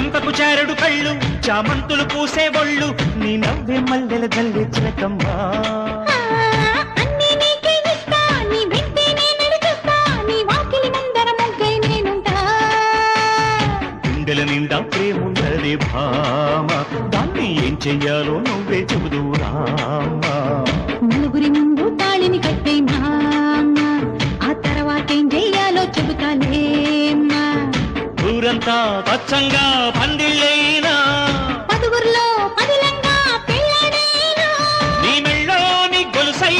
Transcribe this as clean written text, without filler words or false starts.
చంపకు చారుడు కళ్ళు చామంతులు పూసే ఒళ్ళు నీ నవ్వే మల్లెల జల్లే చిలకమ్మా అన్నీ నీకే ఇస్తా నీ వెంటే నేను నడుచుస్తా నీ వాకిలి ముందర ముగ్గై నేనుంటా గుండెల నిండా ప్రేమున్నది భామ దాన్ని ఏం చెయ్యాలో నువ్వే చెబుదురామా నలుగురి ముందు తాళిని కట్టే మామ ఆ తర్వాతేం చెయ్యాలో చెబుతాలేమ్మా ఊరంతా పచ్చంగా పందిళ్ళైనా పదుగురిలో పదిలంగా పెళ్ళడేనా నీ మెళ్ళో నీ గొలుసై